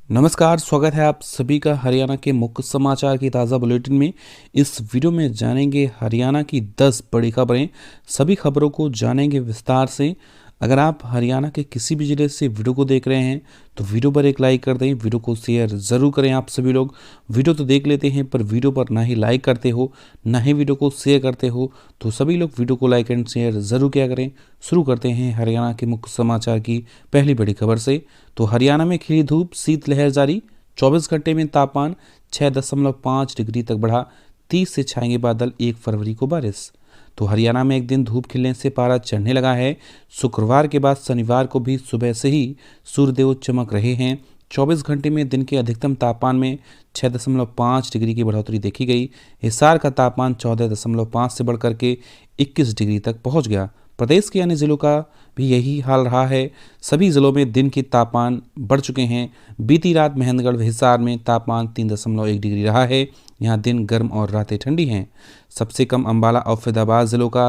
नमस्कार, स्वागत है आप सभी का हरियाणा के मुख्य समाचार की ताज़ा बुलेटिन में। इस वीडियो में जानेंगे हरियाणा की 10 बड़ी खबरें। सभी खबरों को जानेंगे विस्तार से। अगर आप हरियाणा के किसी भी जिले से वीडियो को देख रहे हैं तो वीडियो पर एक लाइक कर दें, वीडियो को शेयर ज़रूर करें। आप सभी लोग वीडियो तो देख लेते हैं पर वीडियो पर ना ही लाइक करते हो ना ही वीडियो को शेयर करते हो, तो सभी लोग वीडियो को लाइक एंड शेयर ज़रूर किया करें। शुरू करते हैं हरियाणा के मुख्य समाचार की पहली बड़ी खबर से। तो हरियाणा में खिली धूप, शीतलहर जारी। 24 घंटे में तापमान 6.5 डिग्री तक बढ़ा। 30 से छाएंगे बादल, 1 फरवरी को बारिश। तो हरियाणा में एक दिन धूप खिलने से पारा चढ़ने लगा है। शुक्रवार के बाद शनिवार को भी सुबह से ही सूर्यदेव चमक रहे हैं। 24 घंटे में दिन के अधिकतम तापमान में 6.5 डिग्री की बढ़ोतरी देखी गई। हिसार का तापमान 14.5 से बढ़कर के 21 डिग्री तक पहुंच गया। प्रदेश के अन्य जिलों का भी यही हाल रहा है। सभी जिलों में दिन के तापमान बढ़ चुके हैं। बीती रात महेंद्रगढ़ हिसार में तापमान 3.1 डिग्री रहा है। यहाँ दिन गर्म और रातें ठंडी हैं। सबसे कम अंबाला और फैजाबाद जिलों का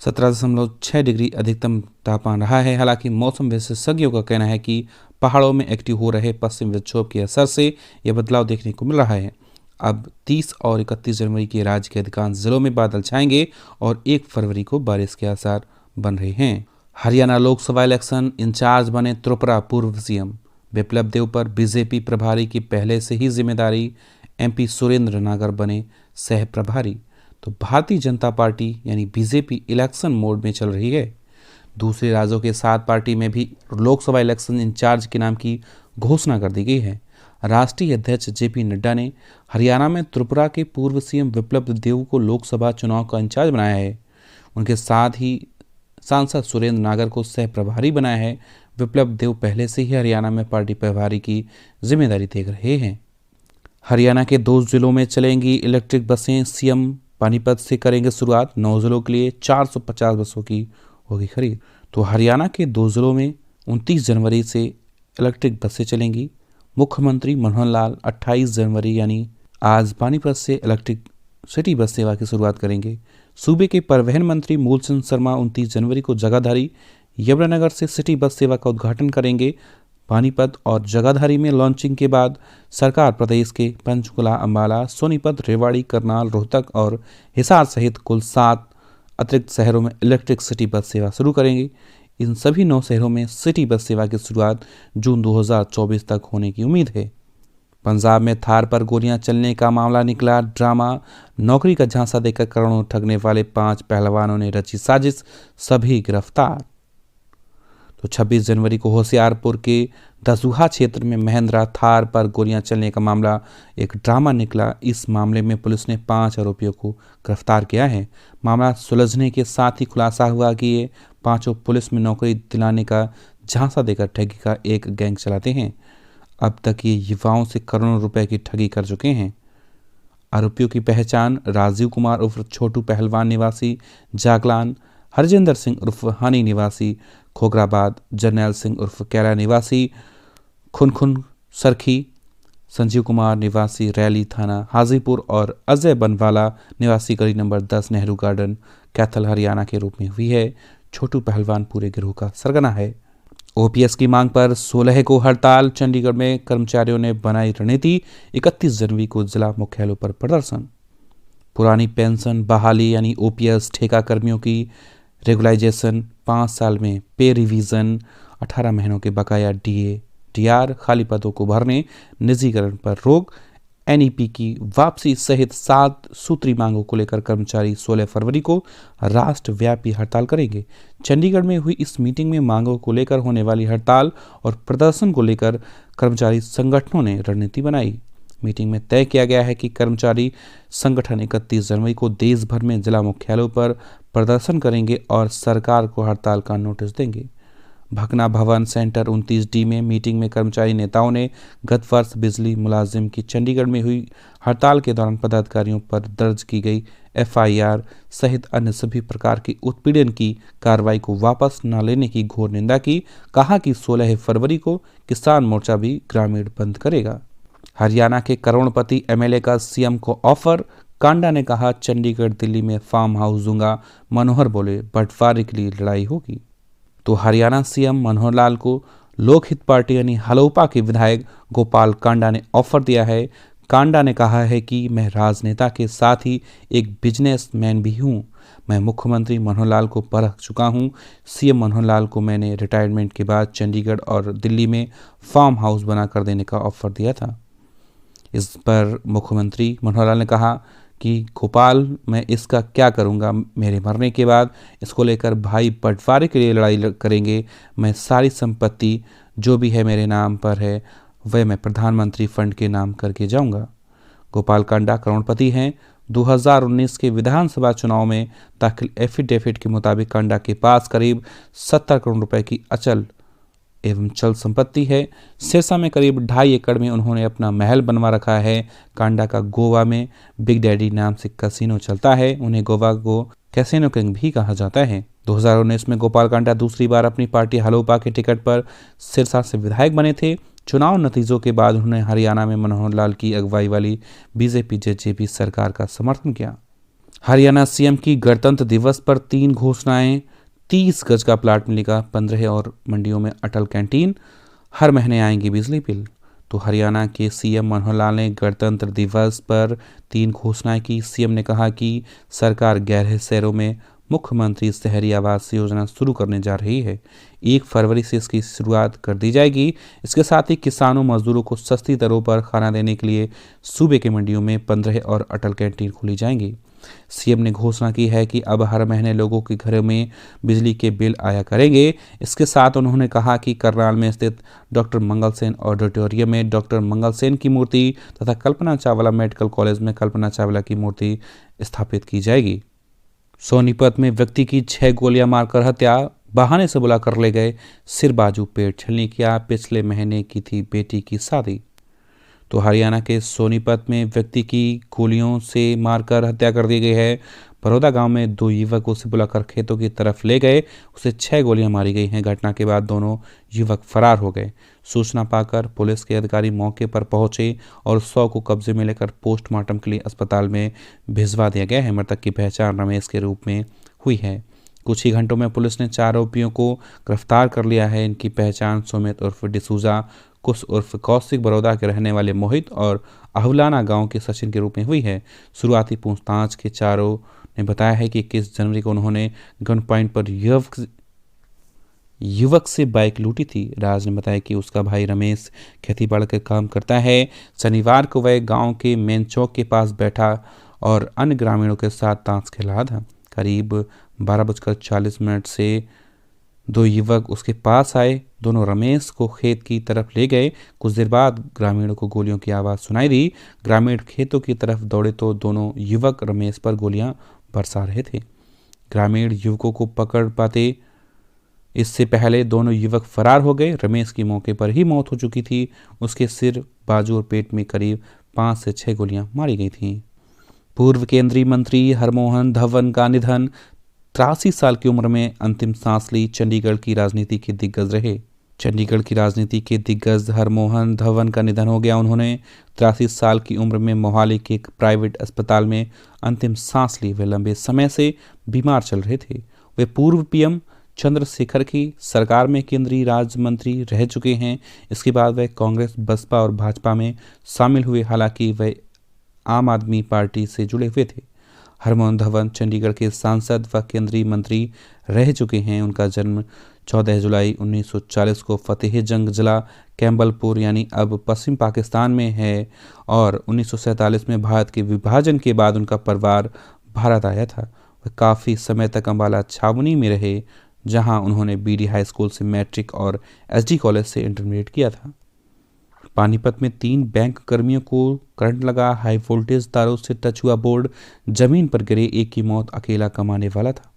17.6 डिग्री अधिकतम तापमान रहा है। हालांकि मौसम विशेषज्ञों का कहना है कि पहाड़ों में एक्टिव हो रहे पश्चिम विक्षोभ के असर से यह बदलाव देखने को मिल रहा है। अब 30 और 31 जनवरी के राज्य के अधिकांश जिलों में बादल छाएंगे और 1 फरवरी को बारिश के आसार बन रहे हैं। हरियाणा लोकसभा इलेक्शन इंचार्ज बने त्रिपुरा पूर्व सीएम बिप्लब देव पर बीजेपी प्रभारी की पहले से ही जिम्मेदारी। एमपी सुरेंद्र नागर बने सह प्रभारी। तो भारतीय जनता पार्टी यानी बीजेपी इलेक्शन मोड में चल रही है। दूसरे राज्यों के साथ पार्टी में भी लोकसभा इलेक्शन इंचार्ज के नाम की घोषणा कर दी गई है। राष्ट्रीय अध्यक्ष जेपी नड्डा ने हरियाणा में त्रिपुरा के पूर्व सीएम बिप्लब देव को लोकसभा चुनाव का इंचार्ज बनाया है। उनके साथ ही सांसद सुरेंद्र नागर को सह प्रभारी बनाया है। बिप्लब देव पहले से ही हरियाणा में पार्टी प्रभारी की जिम्मेदारी देख रहे हैं। हरियाणा के 2 जिलों में चलेंगी इलेक्ट्रिक बसें। सीएम पानीपत से करेंगे शुरुआत। 9 जिलों के लिए 450 बसों की होगी खरीद। तो हरियाणा के 2 जिलों में 29 जनवरी से इलेक्ट्रिक बसें चलेंगी। मुख्यमंत्री मनोहर लाल 28 जनवरी यानी आज पानीपत से इलेक्ट्रिक सिटी बस सेवा की शुरुआत करेंगे। सूबे के परिवहन मंत्री मूल चंद शर्मा 29 जनवरी को जगाधारी यमुनानगर से सिटी बस सेवा का उद्घाटन करेंगे। पानीपत और जगाधारी में लॉन्चिंग के बाद सरकार प्रदेश के पंचकुला, अंबाला, सोनीपत, रेवाड़ी, करनाल, रोहतक और हिसार सहित कुल 7 अतिरिक्त शहरों में इलेक्ट्रिक सिटी बस सेवा शुरू करेंगे। इन सभी 9 शहरों में सिटी बस सेवा की शुरुआत जून 2024 तक होने की उम्मीद है। पंजाब में थार पर गोलियां चलने का मामला निकला ड्रामा। नौकरी का झांसा देकर करोड़ों ठगने वाले 5 पहलवानों ने रची साजिश, सभी गिरफ्तार। तो 26 जनवरी को होशियारपुर के दसूहा क्षेत्र में महिंद्रा थार पर गोलियां चलने का मामला एक ड्रामा निकला। इस मामले में पुलिस ने 5 आरोपियों को गिरफ्तार किया है। मामला सुलझने के साथ ही खुलासा हुआ कि ये पांचों पुलिस में नौकरी दिलाने का झांसा देकर ठगी का एक गैंग चलाते हैं। अब तक ये युवाओं से करोड़ों रुपए की ठगी कर चुके हैं। आरोपियों की पहचान राजीव कुमार उर्फ छोटू पहलवान निवासी जागलान, हरजिंदर सिंह उर्फ हानी निवासी खोगराबाद, जरनैल सिंह उर्फ कैरा निवासी खुनखुन सरखी, संजीव कुमार निवासी रैली थाना हाजीपुर और अजय बनवाला निवासी गली नंबर 10 नेहरू गार्डन, कैथल, हरियाणा के रूप में हुई है। छोटू पहलवान पूरे गिरोह का सरगना है। ओपीएस की मांग पर 16 को हड़ताल। चंडीगढ़ में कर्मचारियों ने बनाई रणनीति। 31 जनवरी को जिला मुख्यालयों पर प्रदर्शन। पुरानी पेंशन बहाली यानी ओपीएस, ठेका कर्मियों की रेगुलाइजेशन, 5 साल में पे रिवीजन, 18 महीनों के बकाया डीए डीआर, खाली पदों को भरने, निजीकरण पर रोक, एनईपी की वापसी सहित 7 सूत्री मांगों को लेकर कर्मचारी 16 फरवरी को राष्ट्रव्यापी हड़ताल करेंगे। चंडीगढ़ में हुई इस मीटिंग में मांगों को लेकर होने वाली हड़ताल और प्रदर्शन को लेकर कर्मचारी संगठनों ने रणनीति बनाई। मीटिंग में तय किया गया है कि कर्मचारी संगठन 31 जनवरी को देश भर में जिला मुख्यालयों पर प्रदर्शन करेंगे और सरकार को हड़ताल का नोटिस देंगे। भकना भवन सेंटर 29D में मीटिंग में कर्मचारी नेताओं ने गत वर्ष बिजली मुलाजिम की चंडीगढ़ में हुई हड़ताल के दौरान पदाधिकारियों पर दर्ज की गई एफआईआर सहित अन्य सभी प्रकार की उत्पीड़न की कार्रवाई को वापस न लेने की घोर निंदा की। कहा कि 16 फरवरी को किसान मोर्चा भी ग्रामीण बंद करेगा। हरियाणा के करोड़पति एमएलए का सीएम को ऑफर। कांडा ने कहा चंडीगढ़ दिल्ली में फार्म हाउस दूंगा। मनोहर बोले बंटवारे के लिए लड़ाई होगी। तो हरियाणा सीएम मनोहर लाल को लोकहित पार्टी यानी हलोपा के विधायक गोपाल कांडा ने ऑफर दिया है। कांडा ने कहा है कि मैं राजनेता के साथ ही एक बिजनेसमैन भी हूं। मैं मुख्यमंत्री मनोहर लाल को परख चुका हूं। सीएम मनोहर लाल को मैंने रिटायरमेंट के बाद चंडीगढ़ और दिल्ली में फार्म हाउस बनाकर देने का ऑफर दिया था। इस पर मुख्यमंत्री मनोहर लाल ने कहा कि गोपाल, मैं इसका क्या करूंगा? मेरे मरने के बाद इसको लेकर भाई बंटवारे के लिए लड़ाई करेंगे। मैं सारी संपत्ति जो भी है मेरे नाम पर है वह मैं प्रधानमंत्री फंड के नाम करके जाऊंगा। गोपाल कांडा करोड़पति हैं। 2019 के विधानसभा चुनाव में दाखिल एफिडेविट के मुताबिक कांडा के पास करीब 70 करोड़ रुपए की अचल एवं चल संपत्ति है। सिरसा में करीब 2.5 एकड़ में उन्होंने अपना महल बनवा रखा है। कांडा का गोवा में बिग डैडी नाम से कैसीनो चलता है। उन्हें गोवा को कैसीनो किंग भी कहा जाता है। 2019 में गोपाल कांडा दूसरी बार अपनी पार्टी हलोपा के टिकट पर सिरसा से विधायक बने थे। चुनाव नतीजों के बाद उन्होंने हरियाणा में मनोहर लाल की अगुवाई वाली बीजेपी जेजेपी सरकार का समर्थन किया। हरियाणा सीएम की गणतंत्र दिवस पर 3 घोषणाएं। 30 गज का प्लाट मिलेगा 15 और मंडियों में अटल कैंटीन। हर महीने आएंगे बिजली बिल। तो हरियाणा के सीएम मनोहर लाल ने गणतंत्र दिवस पर 3 घोषणाएं की। सीएम ने कहा कि सरकार गैर शहरों में मुख्यमंत्री शहरी आवास योजना शुरू करने जा रही है। 1 फरवरी से इसकी शुरुआत कर दी जाएगी। इसके साथ ही किसानों मजदूरों को सस्ती दरों पर खाना देने के लिए सूबे के मंडियों में 15 और अटल कैंटीन खोली जाएंगी। सीएम ने घोषणा की है कि अब हर महीने लोगों के घरों में बिजली के बिल आया करेंगे। इसके साथ उन्होंने कहा कि करनाल में स्थित डॉक्टर मंगल सेन ऑडिटोरियम में डॉक्टर मंगल सेन की मूर्ति तथा कल्पना चावला मेडिकल कॉलेज में कल्पना चावला की मूर्ति स्थापित की जाएगी। सोनीपत में व्यक्ति की 6 गोलियां मारकर हत्या, बहाने से बुलाकर ले गए, सिर बाजू पेट छलनी किया। पिछले महीने की थी बेटी की शादी। तो हरियाणा के सोनीपत में व्यक्ति की गोलियों से मारकर हत्या कर दी गई है। बड़ौदा गांव में 2 युवकों से बुलाकर खेतों की तरफ ले गए, उसे 6 गोलियां मारी गई हैं। घटना के बाद दोनों युवक फरार हो गए। सूचना पाकर पुलिस के अधिकारी मौके पर पहुंचे और 100 को कब्जे में लेकर पोस्टमार्टम के लिए अस्पताल में भिजवा दिया गया है। मृतक की पहचान रमेश के रूप में हुई है। कुछ ही घंटों में पुलिस ने 4 आरोपियों को गिरफ्तार कर लिया है। इनकी पहचान सुमित उर्फ डिसूजा, कुश उर्फ कौशिक, बड़ौदा के रहने वाले मोहित और अहुलाना गांव के सचिन के रूप में हुई है। शुरुआती पूछताछ के चारों ने बताया है कि 21 जनवरी को उन्होंने गन पॉइंट पर युवक से बाइक लूटी थी। राज ने बताया कि उसका भाई रमेश खेतीबाड़ी का काम करता है। शनिवार को वह गांव के मेन चौक के पास बैठा और अन्य ग्रामीणों के साथ ताश खेल रहा था। करीब 12:40 से 2 युवक उसके पास आए। दोनों रमेश को खेत की तरफ ले गए। कुछ देर बाद ग्रामीणों को गोलियों की आवाज़ सुनाई दी। ग्रामीण खेतों की तरफ दौड़े तो दोनों युवक रमेश पर गोलियां बरसा रहे थे। ग्रामीण युवकों को पकड़ पाते इससे पहले दोनों युवक फरार हो गए। रमेश की मौके पर ही मौत हो चुकी थी। उसके सिर, बाजू और पेट में करीब 5 से 6 गोलियां मारी गई थीं। पूर्व केंद्रीय मंत्री हरमोहन धवन का निधन। 83 साल की उम्र में अंतिम सांस ली। चंडीगढ़ की राजनीति के दिग्गज रहे। चंडीगढ़ की राजनीति के दिग्गज हरमोहन धवन का निधन हो गया। उन्होंने 83 साल की उम्र में मोहाली के एक प्राइवेट अस्पताल में अंतिम सांस ली। वे लंबे समय से बीमार चल रहे थे। वे पूर्व पीएम चंद्रशेखर की सरकार में केंद्रीय राज्य मंत्री रह चुके हैं। इसके बाद वे कांग्रेस, बसपा और भाजपा में शामिल हुए। हालांकि वे आम आदमी पार्टी से जुड़े हुए थे। हरमोहन धवन चंडीगढ़ के सांसद व केंद्रीय मंत्री रह चुके हैं। उनका जन्म 14 जुलाई 1940 को फतेहजंग जिला कैम्बलपुर यानी अब पश्चिम पाकिस्तान में है और 1947 में भारत के विभाजन के बाद उनका परिवार भारत आया था। वे काफ़ी समय तक अम्बाला छावनी में रहे, जहां उन्होंने बीडी हाई स्कूल से मैट्रिक और एसडी कॉलेज से इंटरमीडिएट किया था। पानीपत में 3 बैंक कर्मियों को करंट लगा। हाई वोल्टेज तारों से टच हुआ बोर्ड, जमीन पर गिरे। एक की मौत अकेला कमाने वाला था।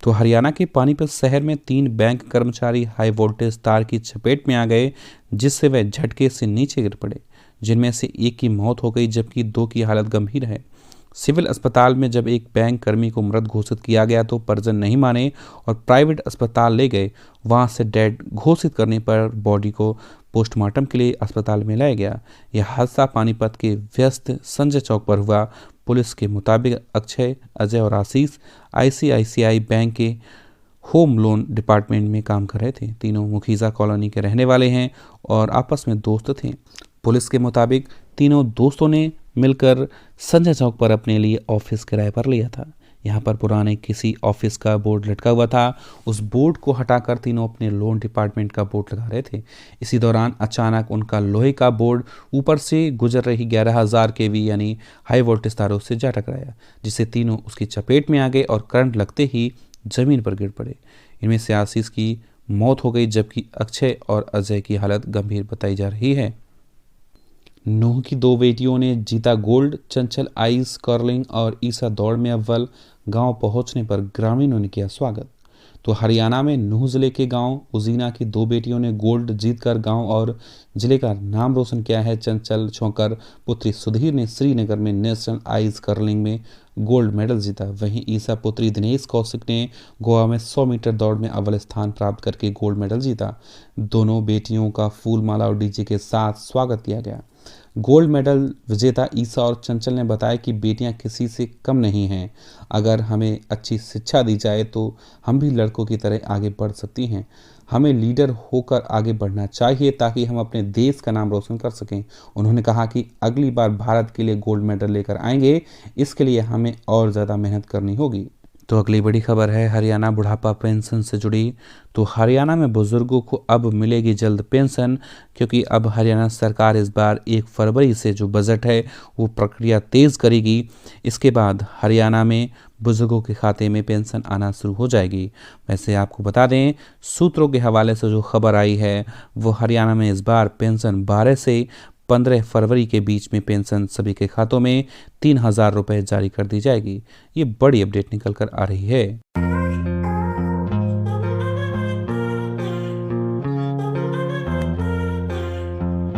तो हरियाणा के पानीपत शहर में 3 बैंक कर्मचारी हाई वोल्टेज तार की चपेट में आ गए, जिससे वे झटके से नीचे गिर पड़े, जिनमें से एक की मौत हो गई जबकि 2 की हालत गंभीर है। सिविल अस्पताल में जब एक बैंक कर्मी को मृत घोषित किया गया तो परिजन नहीं माने और प्राइवेट अस्पताल ले गए। वहां से डेड घोषित करने पर बॉडी को पोस्टमार्टम के लिए अस्पताल में लाया गया। यह हादसा पानीपत के व्यस्त संजय चौक पर हुआ। पुलिस के मुताबिक अक्षय, अजय और आशीष आईसीआईसीआई बैंक के होम लोन डिपार्टमेंट में काम कर रहे थे। तीनों मुखीजा कॉलोनी के रहने वाले हैं और आपस में दोस्त थे। पुलिस के मुताबिक तीनों दोस्तों ने मिलकर संजय चौक पर अपने लिए ऑफिस किराए पर लिया था। यहाँ पर पुराने किसी ऑफिस का बोर्ड लटका हुआ था। उस बोर्ड को हटाकर तीनों अपने लोन डिपार्टमेंट का बोर्ड लगा रहे थे। इसी दौरान अचानक उनका लोहे का बोर्ड ऊपर से गुजर रही 11,000 केवी यानी हाई वोल्टेज तारों से जा टकराया, जिससे तीनों उसकी चपेट में आ गए और करंट लगते ही जमीन पर गिर पड़े। इनमें से आशीष की मौत हो गई, जबकि अक्षय और अजय की हालत गंभीर बताई जा रही है। नूह की दो बेटियों ने जीता गोल्ड। चंचल आइस कर्लिंग और ईसा दौड़ में अव्वल। गांव पहुंचने पर ग्रामीणों ने किया स्वागत। तो हरियाणा में नूह जिले के गांव उजीना की दो बेटियों ने गोल्ड जीतकर गांव और जिले का नाम रोशन किया है। चंचल छोकर पुत्री सुधीर ने श्रीनगर में नेशनल आइस कर्लिंग में गोल्ड मेडल जीता। वहीं ईसा पुत्री दिनेश कौशिक ने गोवा में 100 मीटर दौड़ में अव्वल स्थान प्राप्त करके गोल्ड मेडल जीता। दोनों बेटियों का फूलमाला और डीजे के साथ स्वागत किया गया। गोल्ड मेडल विजेता ईसा और चंचल ने बताया कि बेटियां किसी से कम नहीं हैं। अगर हमें अच्छी शिक्षा दी जाए तो हम भी लड़कों की तरह आगे बढ़ सकती हैं। हमें लीडर होकर आगे बढ़ना चाहिए ताकि हम अपने देश का नाम रोशन कर सकें। उन्होंने कहा कि अगली बार भारत के लिए गोल्ड मेडल लेकर आएंगे, इसके लिए हमें और ज़्यादा मेहनत करनी होगी। तो अगली बड़ी खबर है हरियाणा बुढ़ापा पेंशन से जुड़ी। तो हरियाणा में बुजुर्गों को अब मिलेगी जल्द पेंशन, क्योंकि अब हरियाणा सरकार इस बार 1 फरवरी से जो बजट है वो प्रक्रिया तेज़ करेगी। इसके बाद हरियाणा में बुजुर्गों के खाते में पेंशन आना शुरू हो जाएगी। वैसे आपको बता दें, सूत्रों के हवाले से जो खबर आई है वो हरियाणा में इस बार पेंशन 12 से 15 फरवरी के बीच में पेंशन सभी के खातों में 3,000 रुपये जारी कर दी जाएगी। ये बड़ी अपडेट निकल कर आ रही है।